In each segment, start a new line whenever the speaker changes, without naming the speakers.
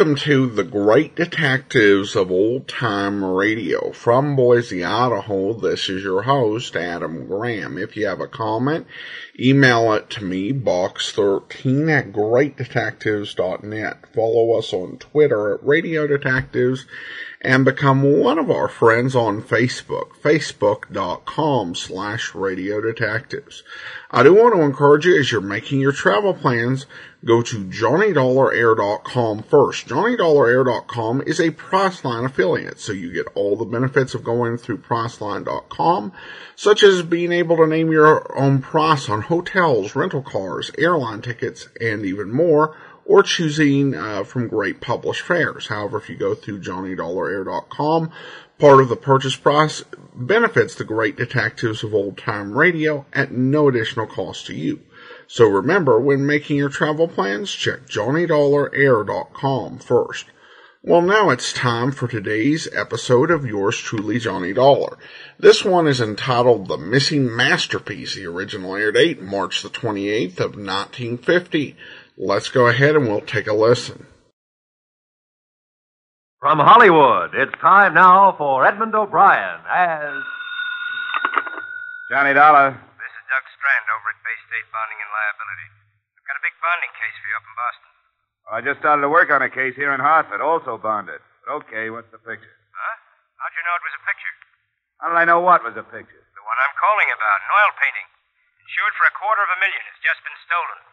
Welcome to the Great Detectives of Old Time Radio. From Boise, Idaho, this is your host, Adam Graham. If you have a comment, email it to me, box13 at greatdetectives.net. Follow us on Twitter at Radio Detectives, and become one of our friends on Facebook, facebook.com/Radio Detectives. I do want to encourage you, as you're making your travel plans, go to JohnnyDollarAir.com first. JohnnyDollarAir.com is a Priceline affiliate, so you get all the benefits of going through Priceline.com, such as being able to name your own price on hotels, rental cars, airline tickets, and even more, or choosing from great published fares. However, if you go through JohnnyDollarAir.com, part of the purchase price benefits the Great Detectives of Old Time Radio at no additional cost to you. So remember, when making your travel plans, check JohnnyDollarAir.com first. Well, now it's time for today's episode of yours truly, Johnny Dollar. This one is entitled The Missing Masterpiece. The original air date, March the 28th of 1950. Let's go ahead and we'll take a listen.
From Hollywood, it's time now for Edmund O'Brien as...
Johnny Dollar.
This is Doug Strand over at Bay State Bonding and Liability. I've got a big bonding case for you up in Boston.
Well, I just started to work on a case here in Hartford, also bonded. But okay, what's the picture?
Huh? How'd you know it was a picture?
How did I know what was a picture?
The one I'm calling about, an oil painting. Insured for $250,000. It's just been stolen.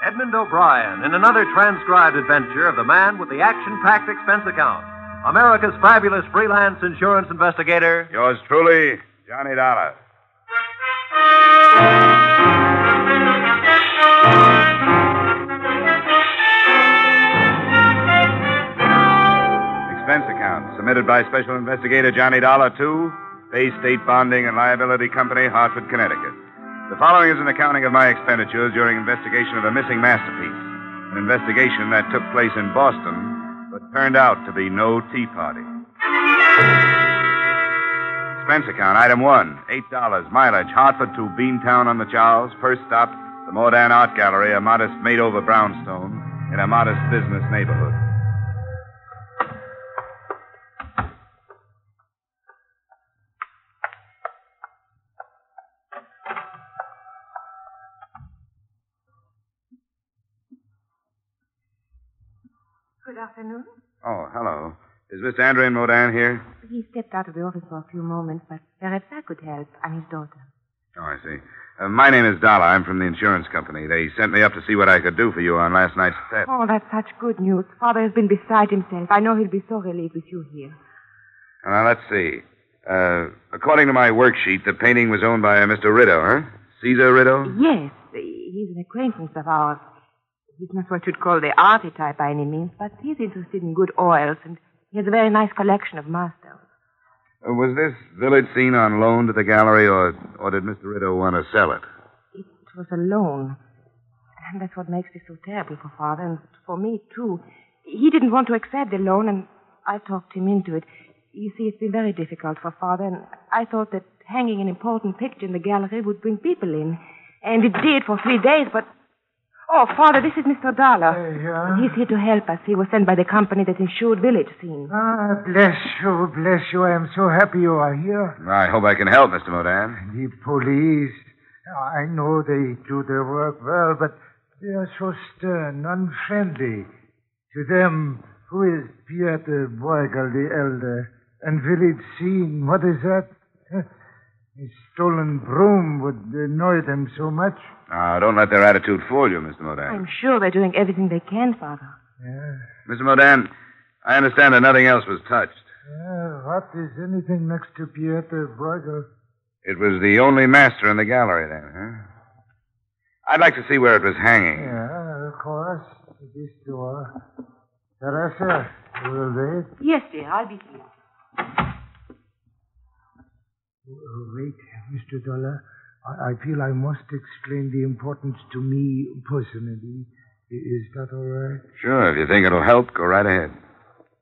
Edmund O'Brien in another transcribed adventure of the man with the action-packed expense account. America's fabulous freelance insurance investigator.
Yours truly, Johnny Dollar. Expense account submitted by Special Investigator Johnny Dollar to Bay State Bonding and Liability Company, Hartford, Connecticut. The following is an accounting of my expenditures during investigation of a missing masterpiece. An investigation that took place in Boston, but turned out to be no tea party. Expense account, item 1, $8, mileage, Hartford to Beantown on the Charles. First stop, the Modern Art Gallery, a modest made-over brownstone in a modest business neighborhood.
Good afternoon.
Oh, hello. Is Mr. Andrew Modern here?
He stepped out of the office for a few moments, but perhaps I could help. I'm his daughter.
Oh, I see. My name is Dollar. I'm from the insurance company. They sent me up to see what I could do for you on last night's set.
Oh, that's such good news. Father has been beside himself. I know he'll be so relieved with you here.
Now, let's see. According to my worksheet, the painting was owned by a Mr. Rideau, huh? Caesar Rideau?
Yes. He's an acquaintance of ours. He's not what you'd call the arty type by any means, but he's interested in good oils, and he has a very nice collection of masters.
Was this village scene on loan to the gallery, or did Mr. Rideau want to sell it?
It was a loan. And that's what makes this so terrible for Father, and for me, too. He didn't want to accept the loan, and I talked him into it. You see, it's been very difficult for Father, and I thought that hanging an important picture in the gallery would bring people in. And it did for 3 days, but... Oh, Father, this is Mr. Dollar.
Yeah?
He's here to help us. He was sent by the company that insured village scene.
Ah, bless you, bless you. I am so happy you are here.
I hope I can help, Mr. Modern.
The police, I know they do their work well, but they are so stern, unfriendly. To them, who is Pieter Bruegel the elder? And village scene, what is that? A stolen broom would annoy them so much.
Don't let their attitude fool you, Mr. Modern.
I'm sure they're doing everything they can, Father.
Yeah.
Mr. Modern, I understand that nothing else was touched.
What is anything next to Pieter Bruegel?
It was the only master in the gallery then, huh? I'd like to see where it was hanging.
Yeah, of course. This door. Teresa, you will wait?
Yes, dear, I'll be here.
Wait, Mr. Dollar. I feel I must explain the importance to me personally. Is that all right?
Sure, if you think it'll help, go right ahead.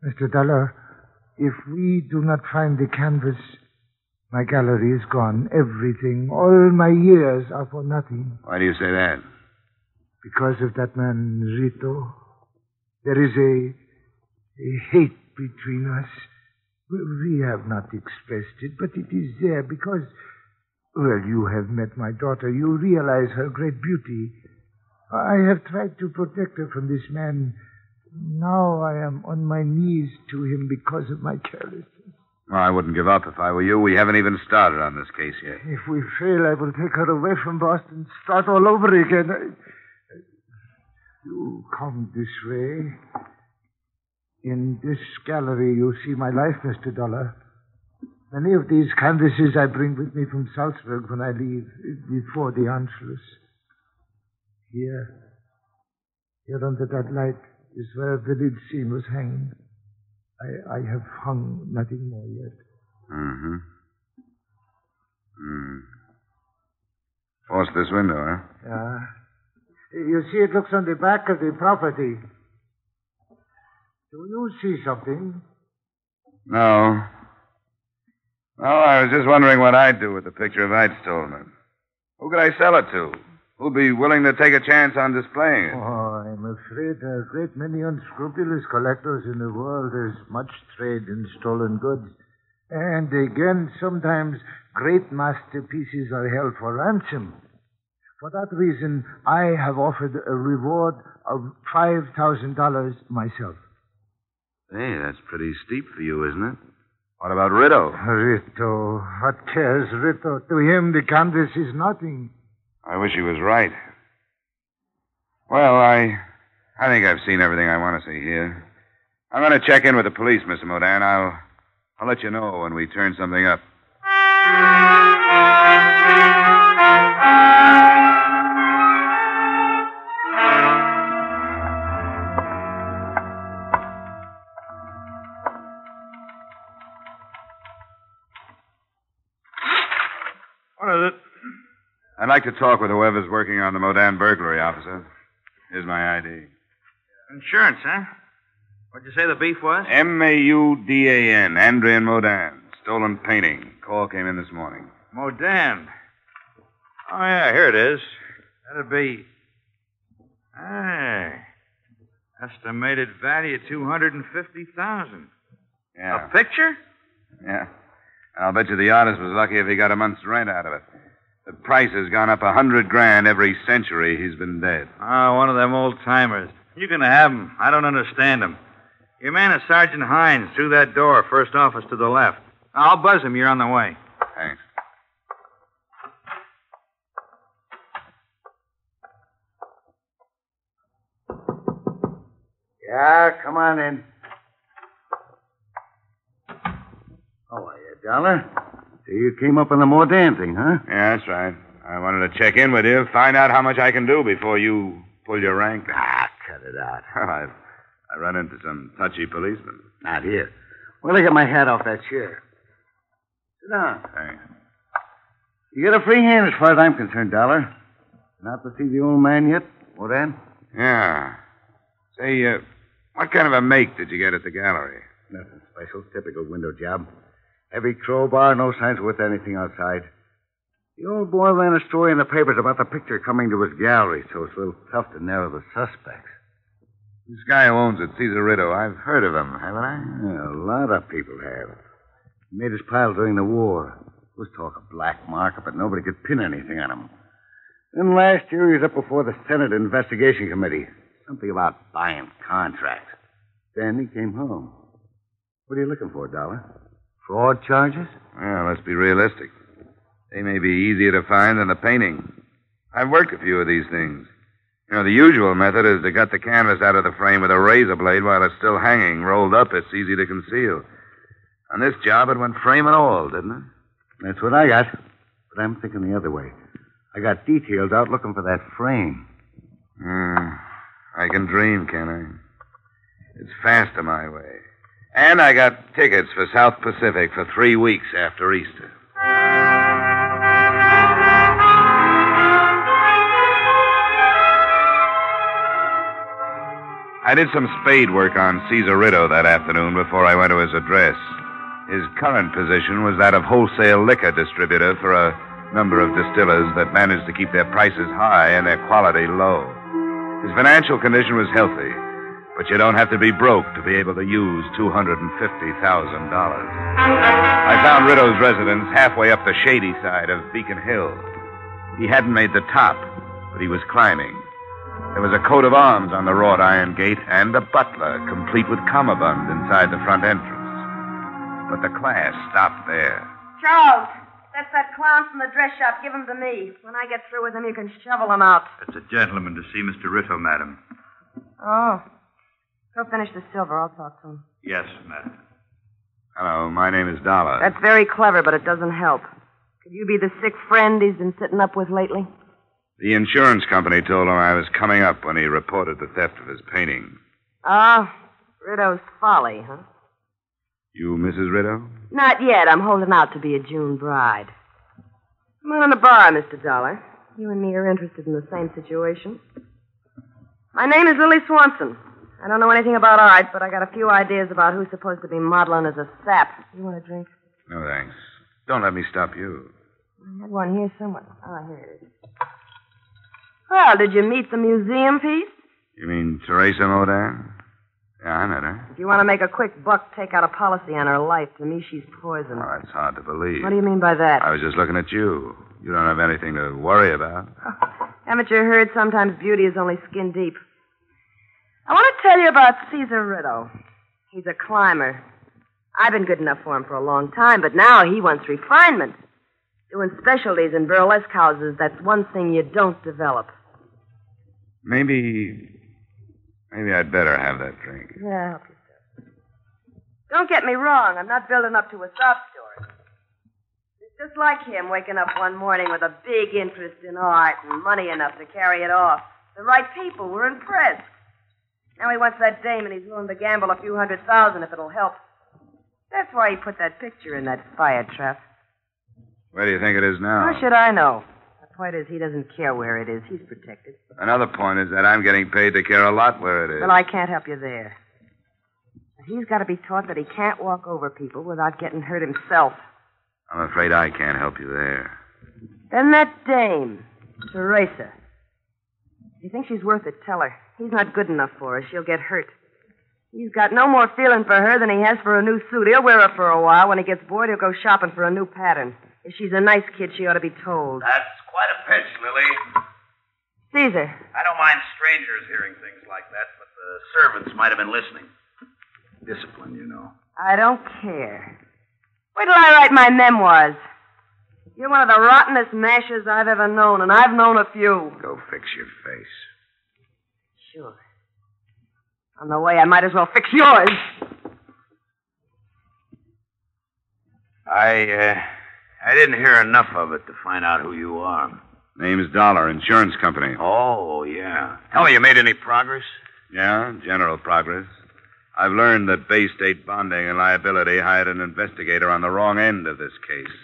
Mr. Dollar, if we do not find the canvas, My gallery is gone. Everything. All my years are for nothing.
Why do you say that?
Because of that man, Rito. There is a hate between us. We have not expressed it, but it is there because, well, you have met my daughter. You realize her great beauty. I have tried to protect her from this man. Now I am on my knees to him because of my carelessness.
Well, I wouldn't give up if I were you. We haven't even started on this case yet.
If we fail, I will take her away from Boston, start all over again. You come this way. In this gallery, you see my life, Mr. Dollar. Many of these canvases I bring with me from Salzburg when I leave, before the Anschluss. Here under that light, is where the village scene was hanging. I have hung nothing more yet.
Mm-hmm. Force this window, huh?
Yeah. You see, it looks on the back of the property. Do you see something?
No. No, I was just wondering what I'd do with the picture if I'd stolen it. Who could I sell it to? Who'd be willing to take a chance on displaying it?
Oh, I'm afraid there are a great many unscrupulous collectors in the world. There's much trade in stolen goods. And again, sometimes great masterpieces are held for ransom. For that reason, I have offered a reward of $5,000 myself.
Hey, that's pretty steep for you, isn't it? What about Rito?
Rito? What cares Rito? To him, the canvas is nothing.
I wish he was right. Well, I think I've seen everything I want to see here. I'm going to check in with the police, Mr. Modan. I'll let you know when we turn something up.
What is it?
I'd like to talk with whoever's working on the Modan burglary, officer. Here's my ID.
Insurance, huh? What'd you say the beef was?
Maudan, Andrian Modan. Stolen painting. Call came in this morning.
Modan. Oh, yeah, here it is. That'd be... Hey. Estimated value of $250,000.
Yeah.
A picture?
Yeah. I'll bet you the artist was lucky if he got a month's rent out of it. The price has gone up $100,000 every century he's been dead.
Oh, one of them old-timers. You can have him. I don't understand him. Your man is Sergeant Hines, through that door, first office to the left. I'll buzz him. You're on the way.
Thanks.
Yeah, come on in. How are you, Dollar? So you came up on the Modan thing, huh?
Yeah, that's right. I wanted to check in with you, find out how much I can do before you pull your rank.
Ah, cut it out.
Well, I run into some touchy policemen.
Not here. Well, I get my hat off that chair. Sit down.
Thanks.
You get a free hand as far as I'm concerned, Dollar. Not to see the old man yet, Modan?
Yeah. Say, what kind of a make did you get at the gallery?
Nothing special. Typical window job. Heavy crowbar, no signs worth anything outside. The old boy ran a story in the papers about the picture coming to his gallery, so it's a little tough to narrow the suspects.
This guy who owns it, Cesar Rito, I've heard of him, haven't I?
Yeah, a lot of people have. He made his pile during the war. There was talk of black market, but nobody could pin anything on him. Then last year, he was up before the Senate Investigation Committee. Something about buying contracts. Then he came home. What are you looking for, Dollar? Fraud charges?
Well, let's be realistic. They may be easier to find than the painting. I've worked a few of these things. You know, the usual method is to gut the canvas out of the frame with a razor blade while it's still hanging. Rolled up, it's easy to conceal. On this job, it went frame and all, didn't it?
That's what I got. But I'm thinking the other way. I got details out looking for that frame.
I can dream, can I? It's faster my way. And I got tickets for South Pacific for 3 weeks after Easter. I did some spade work on Cesar Rito that afternoon before I went to his address. His current position was that of wholesale liquor distributor for a number of distillers that managed to keep their prices high and their quality low. His financial condition was healthy, but you don't have to be broke to be able to use $250,000. I found Riddle's residence halfway up the shady side of Beacon Hill. He hadn't made the top, but he was climbing. There was a coat of arms on the wrought iron gate and a butler, complete with cummerbund, inside the front entrance. But the class stopped there.
Charles, that's that clown from the dress shop. Give him to me. When I get through with him, you can shovel him out.
It's a gentleman to see Mr. Ritto, madam.
Oh. Go finish the silver. I'll talk to him.
Yes, madam.
Hello, my name is Dollar.
That's very clever, but it doesn't help. Could you be the sick friend he's been sitting up with lately?
The insurance company told him I was coming up when he reported the theft of his painting.
Ah, Ritto's folly, huh?
You Mrs. Ritto?
Not yet. I'm holding out to be a June bride. Come on in the bar, Mr. Dollar. You and me are interested in the same situation. My name is Lily Swanson. I don't know anything about art, but I got a few ideas about who's supposed to be modeling as a sap. You want a drink?
No, thanks. Don't let me stop you.
I had one here somewhere. Oh, here it is. Well, did you meet the museum piece?
You mean Teresa Modin? Yeah, I met her.
If you want to make a quick buck, take out a policy on her life. To me, she's poison.
Oh, that's hard to believe.
What do you mean by that?
I was just looking at you. You don't have anything to worry about.
Haven't you heard sometimes beauty is only skin deep? I want to tell you about Caesar Ritto. He's a climber. I've been good enough for him for a long time, but now he wants refinement. Doing specialties in burlesque houses, that's one thing you don't develop.
Maybe I'd better have that drink.
Yeah, help yourself. Don't get me wrong. I'm not building up to a sob story. It's just like him waking up one morning with a big interest in art and money enough to carry it off. The right people were impressed. Now he wants that dame, and he's willing to gamble a few $100,000 if it'll help. That's why he put that picture in that fire trap.
Where do you think it is now?
How should I know? The point is, he doesn't care where it is. He's protected.
Another point is that I'm getting paid to care a lot where it is.
Well, I can't help you there. He's got to be taught that he can't walk over people without getting hurt himself.
I'm afraid I can't help you there.
Then that dame, Teresa. If you think she's worth it, tell her. He's not good enough for her. She'll get hurt. He's got no more feeling for her than he has for a new suit. He'll wear her for a while. When he gets bored, he'll go shopping for a new pattern. If she's a nice kid, she ought to be told.
That's quite a pitch, Lily.
Caesar.
I don't mind strangers hearing things like that, but the servants might have been listening. Discipline, you know.
I don't care. Wait till I write my memoirs. You're one of the rottenest mashers I've ever known, and I've known a few.
Go fix your face.
Sure. On the way, I might as well fix yours.
I didn't hear enough of it to find out who you are.
Name's Dollar, insurance company.
Oh, yeah. Tell me, you made any progress?
Yeah, general progress. I've learned that Bay State Bonding and Liability hired an investigator on the wrong end of this case.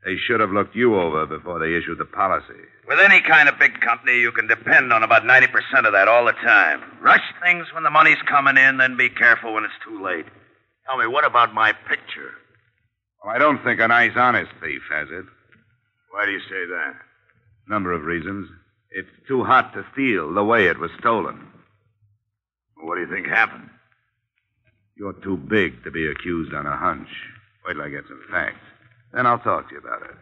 They should have looked you over before they issued the policy.
With any kind of big company, you can depend on about 90% of that all the time. Rush things when the money's coming in, then be careful when it's too late. Tell me, what about my picture?
Well, I don't think a nice, honest thief has it.
Why do you say that?
Number of reasons. It's too hot to steal the way it was stolen.
What do you think happened?
You're too big to be accused on a hunch. Wait till I get some facts. Then I'll talk to you about it.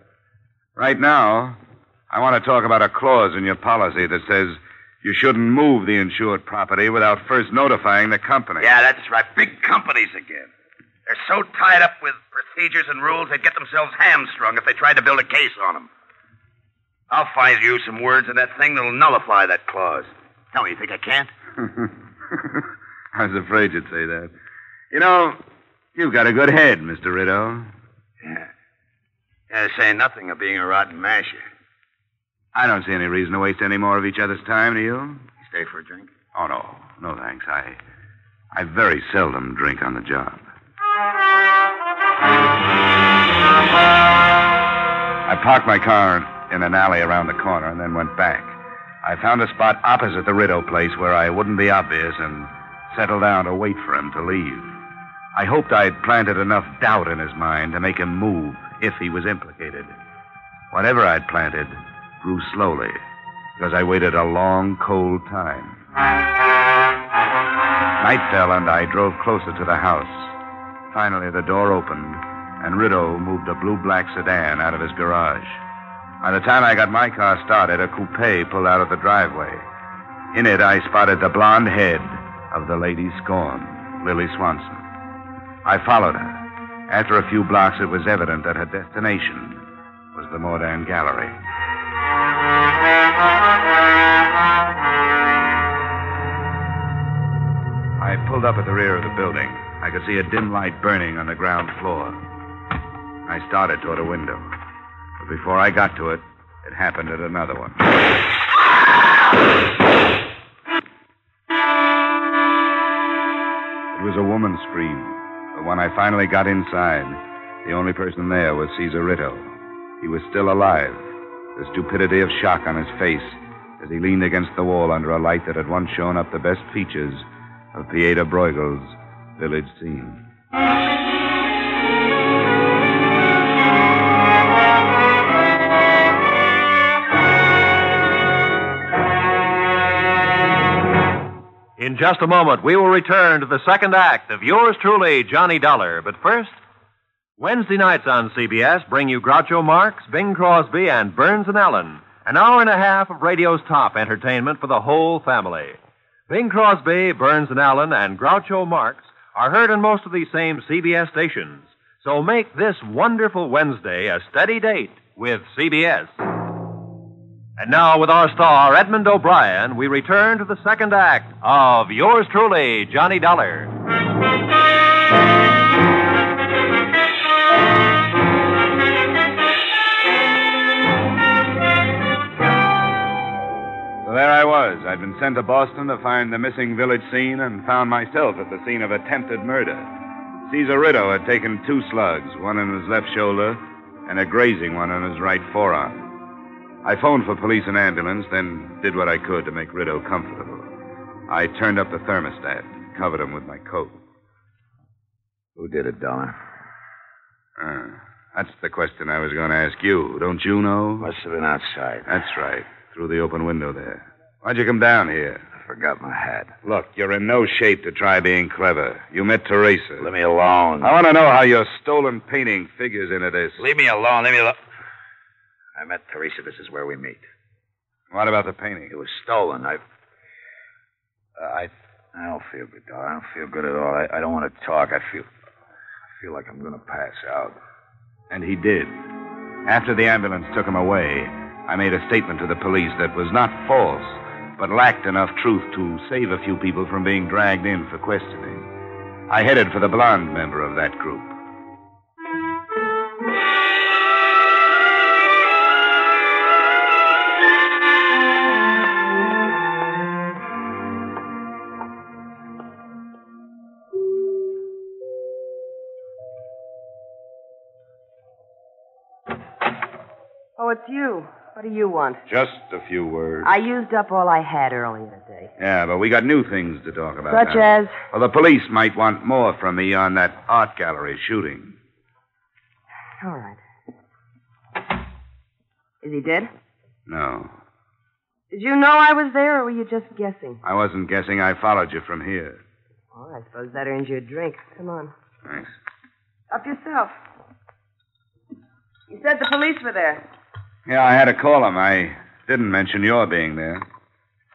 Right now, I want to talk about a clause in your policy that says you shouldn't move the insured property without first notifying the company.
Yeah, that's right. Big companies again. They're so tied up with procedures and rules, they'd get themselves hamstrung if they tried to build a case on them. I'll find you some words in that thing that'll nullify that clause. Tell me, you think I can't?
I was afraid you'd say that. You know, you've got a good head, Mr. Ritto.
Yeah. Saying nothing of being a rotten masher.
I don't see any reason to waste any more of each other's time, do you?
Stay for a drink?
Oh, no. No, thanks. I very seldom drink on the job. I parked my car in an alley around the corner and then went back. I found a spot opposite the Ritto place where I wouldn't be obvious and settled down to wait for him to leave. I hoped I'd planted enough doubt in his mind to make him move if he was implicated. Whatever I'd planted grew slowly, because I waited a long, cold time. Night fell, and I drove closer to the house. Finally, the door opened, and Rideau moved a blue-black sedan out of his garage. By the time I got my car started, a coupe pulled out of the driveway. In it, I spotted the blonde head of the lady scorned, Lily Swanson. I followed her. After a few blocks, it was evident that her destination was the Modern Gallery. I pulled up at the rear of the building. I could see a dim light burning on the ground floor. I started toward a window. But before I got to it, it happened at another one. It was a woman's scream. But when I finally got inside, the only person there was Caesar Rideau. He was still alive, the stupidity of shock on his face as he leaned against the wall under a light that had once shown up the best features of Pieta Bruegel's village scene.
In just a moment, we will return to the second act of yours truly, Johnny Dollar. But first, Wednesday nights on CBS bring you Groucho Marx, Bing Crosby, and Burns and Allen. An hour and a half of radio's top entertainment for the whole family. Bing Crosby, Burns and Allen, and Groucho Marx are heard on most of these same CBS stations. So make this wonderful Wednesday a steady date with CBS. And now, with our star, Edmund O'Brien, we return to the second act of yours truly, Johnny Dollar.
So there I was. I'd been sent to Boston to find the missing village scene and found myself at the scene of attempted murder. Caesar Rideau had taken 2 slugs, one in his left shoulder and a grazing one in his right forearm. I phoned for police and ambulance, then did what I could to make Rideau comfortable. I turned up the thermostat, covered him with my coat.
Who did it, Dollar?
That's the question I was going to ask you. Don't you know?
Must have been outside.
That's right. Through the open window there. Why'd you come down here?
I forgot my hat.
Look, you're in no shape to try being clever. You met Teresa.
Let me alone.
I want to know how your stolen painting figures into this.
Leave me alone. Leave me alone. I met Teresa. This is where we meet.
What about the painting?
It was stolen. I don't feel good, Dollar. I don't feel good at all. I don't want to talk. I feel like I'm going to pass out.
And he did. After the ambulance took him away, I made a statement to the police that was not false, but lacked enough truth to save a few people from being dragged in for questioning. I headed for the blonde member of that group.
Oh, it's you. What do you want?
Just a few words.
I used up all I had earlier today.
Yeah, but we got new things to talk about
Such
now.
as?
Well, the police might want more from me on that art gallery shooting.
All right. Is he dead?
No.
Did you know I was there, or were you just guessing?
I wasn't guessing. I followed you from here.
Oh, I suppose that earns you a drink. Come on.
Thanks.
Up yourself. You said the police were there.
Yeah, I had to call them. I didn't mention your being there.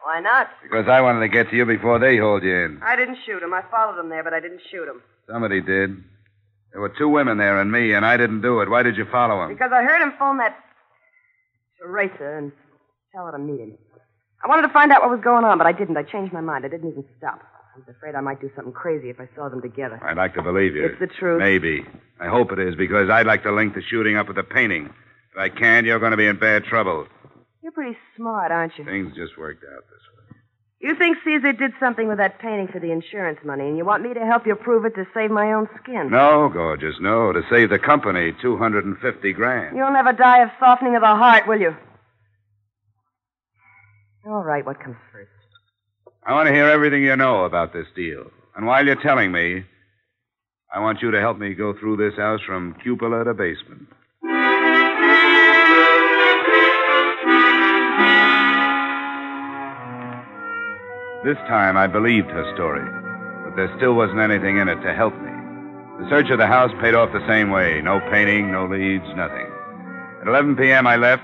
Why not?
Because I wanted to get to you before they hauled you in.
I didn't shoot him. I followed him there, but I didn't shoot him.
Somebody did. There were 2 women there and me, and I didn't do it. Why did you follow him?
Because I heard him phone that Teresa and tell her to meet him. I wanted to find out what was going on, but I didn't. I changed my mind. I didn't even stop. I was afraid I might do something crazy if I saw them together.
I'd like to believe you.
It's the truth.
Maybe. I hope it is, because I'd like to link the shooting up with the painting. If I can't, you're going to be in bad trouble.
You're pretty smart, aren't you?
Things just worked out this way.
You think Caesar did something with that painting for the insurance money, and you want me to help you prove it to save my own skin?
No, gorgeous, no. To save the company $250,000.
You'll never die of softening of the heart, will you? All right, what comes first?
I want to hear everything you know about this deal. And while you're telling me, I want you to help me go through this house from cupola to basement. This time I believed her story, but there still wasn't anything in it to help me. The search of the house paid off the same way. No painting, no leads, nothing. At 11 p.m. I left,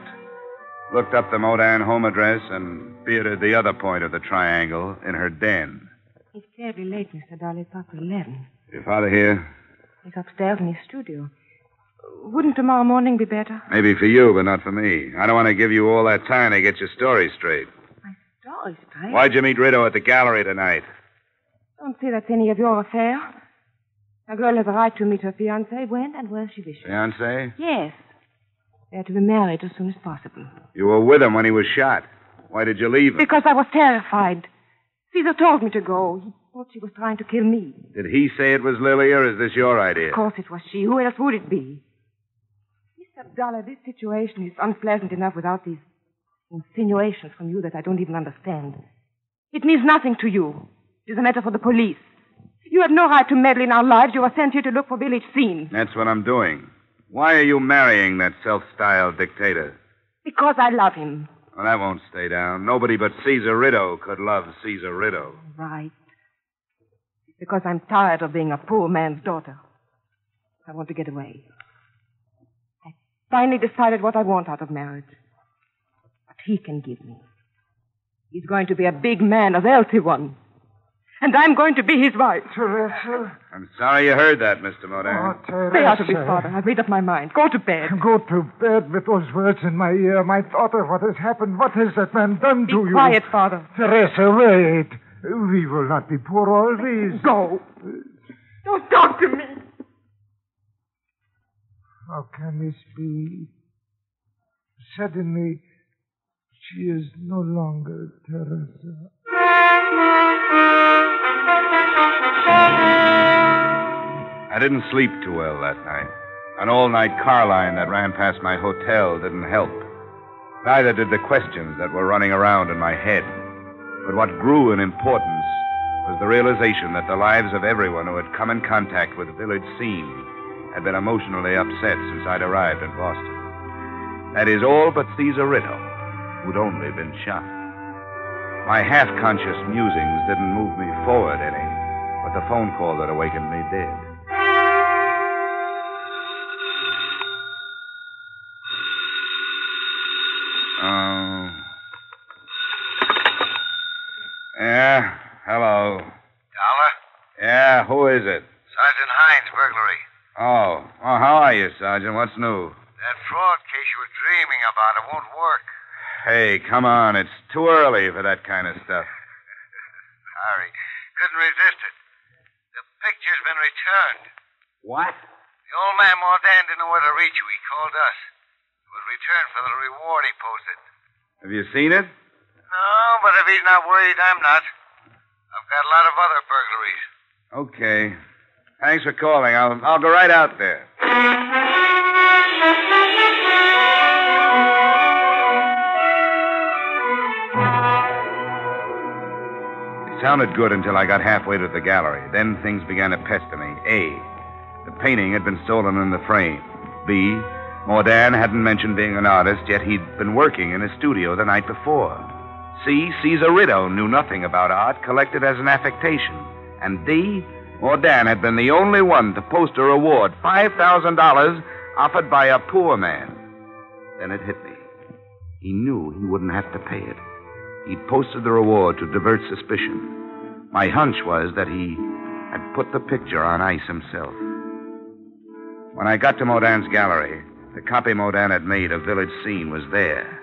looked up the Modan home address, and bearded the other point of the triangle in her den.
It's terribly late, Mr. Dollar. It's after 11.
Your father here?
He's upstairs in his studio. Wouldn't tomorrow morning be better?
Maybe for you, but not for me. I don't want to give you all that time to get your story straight.
My story straight?
Why'd you meet Rideau at the gallery tonight?
Don't say that's any of your affair. A girl has a right to meet her fiancé when and where she wishes.
Fiancé?
Yes. They're to be married as soon as possible.
You were with him when he was shot. Why did you leave him?
Because I was terrified. Caesar told me to go. He thought she was trying to kill me.
Did he say it was Lily, or is this your idea?
Of course it was she. Who else would it be? Mr. Dollar, this situation is unpleasant enough without these insinuations from you that I don't even understand. It means nothing to you. It is a matter for the police. You have no right to meddle in our lives. You were sent here to look for village scenes.
That's what I'm doing. Why are you marrying that self-styled dictator?
Because I love him.
Well, that won't stay down. Nobody but Caesar Rideau could love Caesar Rideau.
Right. It's because I'm tired of being a poor man's daughter. I want to get away. I finally decided what I want out of marriage. What he can give me. He's going to be a big man, a wealthy one. And I'm going to be his wife.
Teresa?
I'm sorry you heard that, Mr. Modan.
Oh, Teresa.
Stay out of this, Father. I've made up my mind. Go to bed.
Go to bed with those words in my ear. My daughter, what has happened? What has that man done to you?
Be quiet, Father.
Teresa, wait. We will not be poor always.
Go. Don't talk to me.
How can this be? Suddenly, she is no longer Teresa.
I didn't sleep too well that night. An all-night car line that ran past my hotel didn't help. Neither did the questions that were running around in my head. But what grew in importance was the realization that the lives of everyone who had come in contact with Village Scene had been emotionally upset since I'd arrived in Boston. That is, all but Caesar Rideau, who'd only been shot. My half-conscious musings didn't move me forward any, but the phone call that awakened me did. Yeah, hello.
Dollar?
Yeah, who is it?
Sergeant Hines, burglary.
Oh, how are you, Sergeant? What's new?
That fraud case you were dreaming about, it won't work.
Hey, come on. It's too early for that kind of stuff.
Sorry. Couldn't resist it. The picture's been returned.
What?
The old man Mordan didn't know where to reach you. He called us. It was returned for the reward he posted.
Have you seen it?
No, but if he's not worried, I'm not. I've got a lot of other burglaries.
Okay. Thanks for calling. I'll go right out there. It sounded good until I got halfway to the gallery. Then things began to pester me. A, the painting had been stolen in the frame. B, Mordan hadn't mentioned being an artist, yet he'd been working in his studio the night before. C, Caesar Rideau knew nothing about art, collected as an affectation. And D, Mordan had been the only one to post a reward, $5,000, offered by a poor man. Then it hit me. He knew he wouldn't have to pay it. He'd posted the reward to divert suspicion. My hunch was that he had put the picture on ice himself. When I got to Mordan's gallery, the copy Mordan had made of Village Scene was there.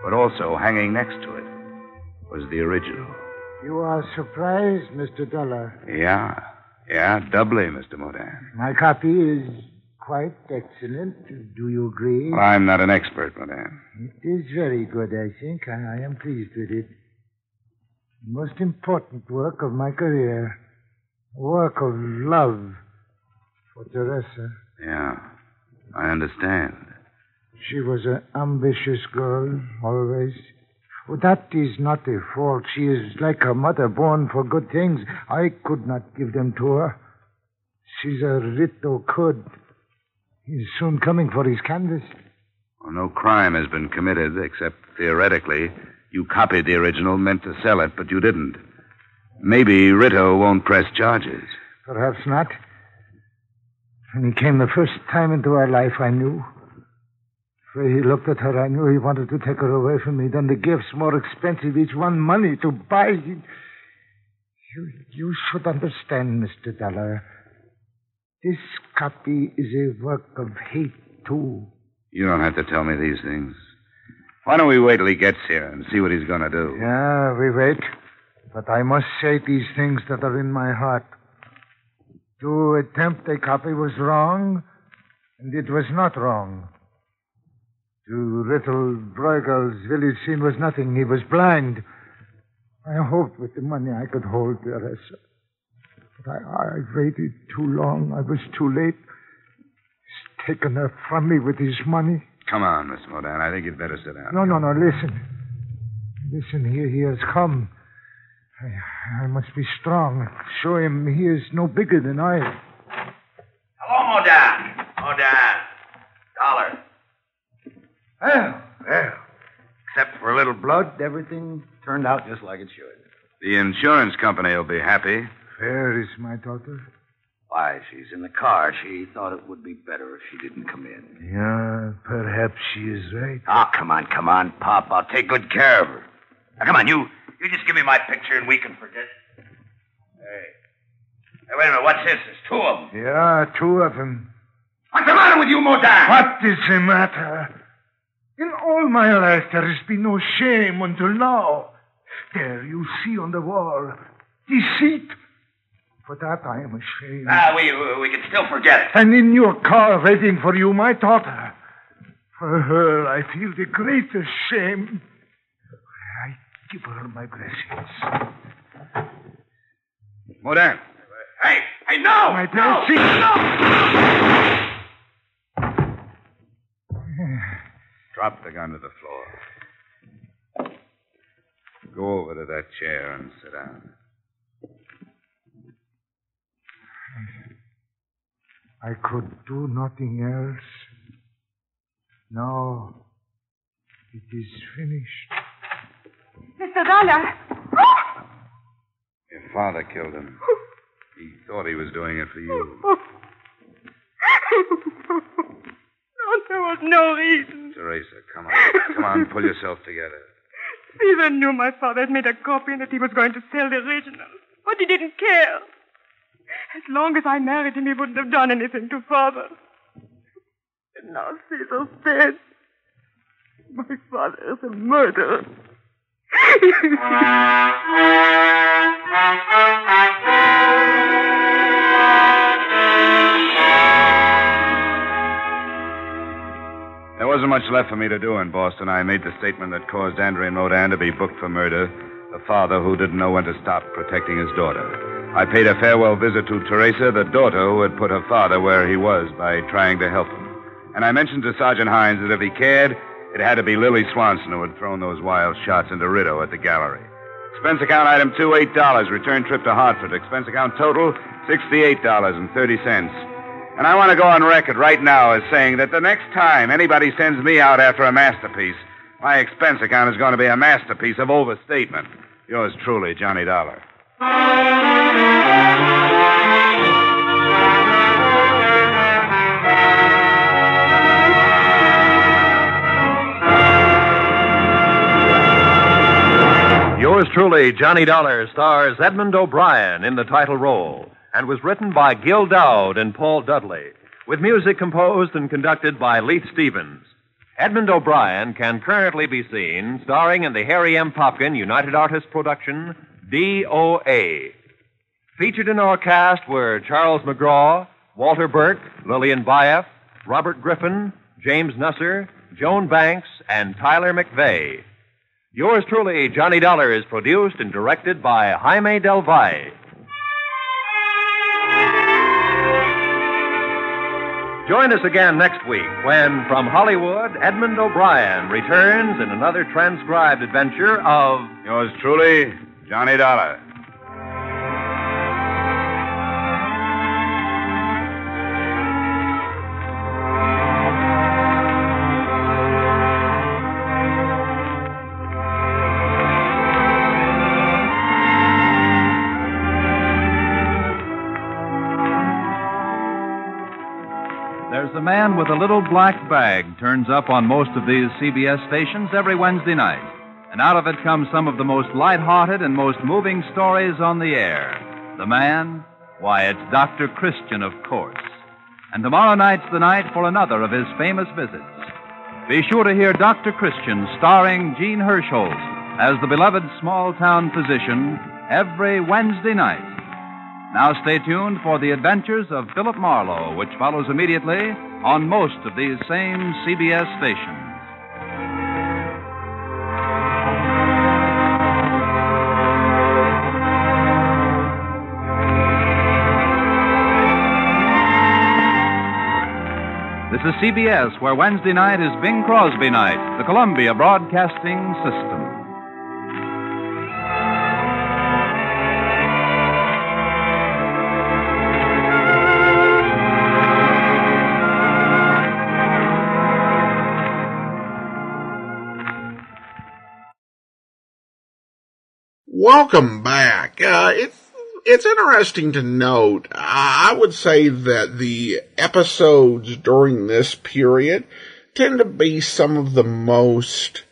But also, hanging next to it, was the original.
You are surprised, Mr. Dollar.
Yeah, doubly, Mr. Mordan.
My copy is quite excellent. Do you agree?
Well, I'm not an expert, Mordan.
It is very good, I think. I am pleased with it. The most important work of my career. A work of love for Teresa.
Yeah, I understand.
She was an ambitious girl, always. Oh, that is not a fault. She is like her mother, born for good things. I could not give them to her. Caesar Rito could. He's soon coming for his canvas.
Well, no crime has been committed, except theoretically. You copied the original, meant to sell it, but you didn't. Maybe Rito won't press charges.
Perhaps not. When he came the first time into our life, I knew. The way he looked at her, I knew he wanted to take her away from me. Then the gifts, more expensive, each one money to buy. You should understand, Mr. Dollar. This copy is a work of hate, too.
You don't have to tell me these things. Why don't we wait till he gets here and see what he's going to do?
Yeah, we wait. But I must say these things that are in my heart. To attempt a copy was wrong, and it was not wrong. To little Bruegel's village scene was nothing. He was blind. I hoped with the money I could hold Teresa. But I waited too long. I was too late. He's taken her from me with his money.
Come on, Miss Modan. I think you'd better sit down.
No, listen. Listen, here he has come. I must be strong. Show him he is no bigger than I am.
Hello, Modan. Dollar.
Well. Except for a little blood, everything turned out just like it should.
The insurance company will be happy.
Where is my daughter?
Why, she's in the car. She thought it would be better if she didn't come in.
Yeah, perhaps she is right.
Oh, come on, Pop. I'll take good care of her. Now, come on, you just give me my picture and we can forget. Hey, wait a minute. What's this? There's two of them.
Yeah, two of them.
What's the matter with you, Modan?
What is the matter? In all my life, there has been no shame until now. There, you see on the wall. Deceit. For that, I am ashamed.
We can still forget it.
And in your car, waiting for you, my daughter. For her, I feel the greatest shame. I give her my blessings.
Modan.
Hey, no!
My blessings.
No!
Drop the gun to the floor. Go over to that chair and sit down.
I could do nothing else. Now, it is finished.
Mr. Dollar.
Your father killed him. He thought he was doing it for you.
No, there was no reason.
Teresa, come on. Come on, pull yourself together.
Caesar knew my father had made a copy and that he was going to sell the original. But he didn't care. As long as I married him, he wouldn't have done anything to father. And now Caesar's dead. My father is a murderer.
There wasn't much left for me to do in Boston. I made the statement that caused Andrea Modan to be booked for murder, the father who didn't know when to stop protecting his daughter. I paid a farewell visit to Teresa, the daughter who had put her father where he was by trying to help him. And I mentioned to Sergeant Hines that if he cared, it had to be Lily Swanson who had thrown those wild shots into Rito at the gallery. Expense account item 2, $8. Return trip to Hartford. Expense account total, $68.30. And I want to go on record right now as saying that the next time anybody sends me out after a masterpiece, my expense account is going to be a masterpiece of overstatement. Yours truly, Johnny Dollar.
Yours truly, Johnny Dollar, stars Edmund O'Brien in the title role and was written by Gil Dowd and Paul Dudley, with music composed and conducted by Leith Stevens. Edmund O'Brien can currently be seen starring in the Harry M. Popkin United Artists production, D.O.A. Featured in our cast were Charles McGraw, Walter Burke, Lillian Baeff, Robert Griffin, James Nusser, Joan Banks, and Tyler McVeigh. Yours truly, Johnny Dollar, is produced and directed by Jaime Del Valle. Join us again next week when, from Hollywood, Edmund O'Brien returns in another transcribed adventure of...
Yours truly, Johnny Dollar.
listeners, a man with a little black bag turns up on most of these CBS stations every Wednesday night. And out of it come some of the most light-hearted and most moving stories on the air. The man? Why, it's Dr. Christian, of course. And tomorrow night's the night for another of his famous visits. Be sure to hear Dr. Christian starring Gene Hirschholz as the beloved small-town physician every Wednesday night. Now stay tuned for the adventures of Philip Marlowe, which follows immediately on most of these same CBS stations. This is CBS, where Wednesday night is Bing Crosby night, the Columbia Broadcasting System.
Welcome back. It's interesting to note, I would say that the episodes during this period tend to be some of the most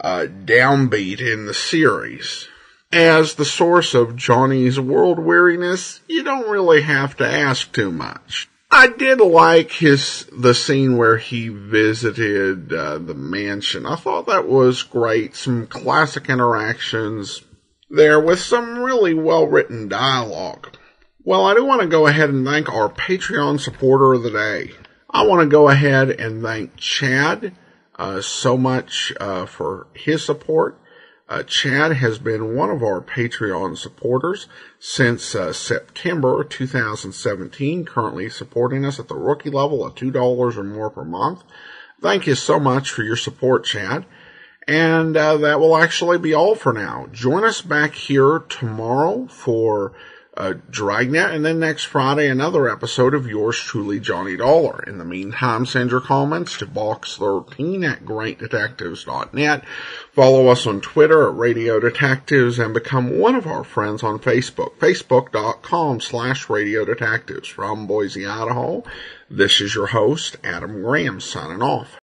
downbeat in the series. As the source of Johnny's world weariness, you don't really have to ask too much. I did like the scene where he visited the mansion. I thought that was great. Some classic interactions there with some really well-written dialogue. Well, I do want to go ahead and thank our Patreon supporter of the day. I want to go ahead and thank Chad so much for his support. Chad has been one of our Patreon supporters since September 2017, currently supporting us at the rookie level of $2 or more per month. Thank you so much for your support, Chad. And that will actually be all for now. Join us back here tomorrow for Dragnet, and then next Friday another episode of yours truly, Johnny Dollar. In the meantime, send your comments to box13 at greatdetectives.net. Follow us on Twitter at Radio Detectives and become one of our friends on Facebook, facebook.com/Radio Detectives. From Boise, Idaho, this is your host, Adam Graham, signing off.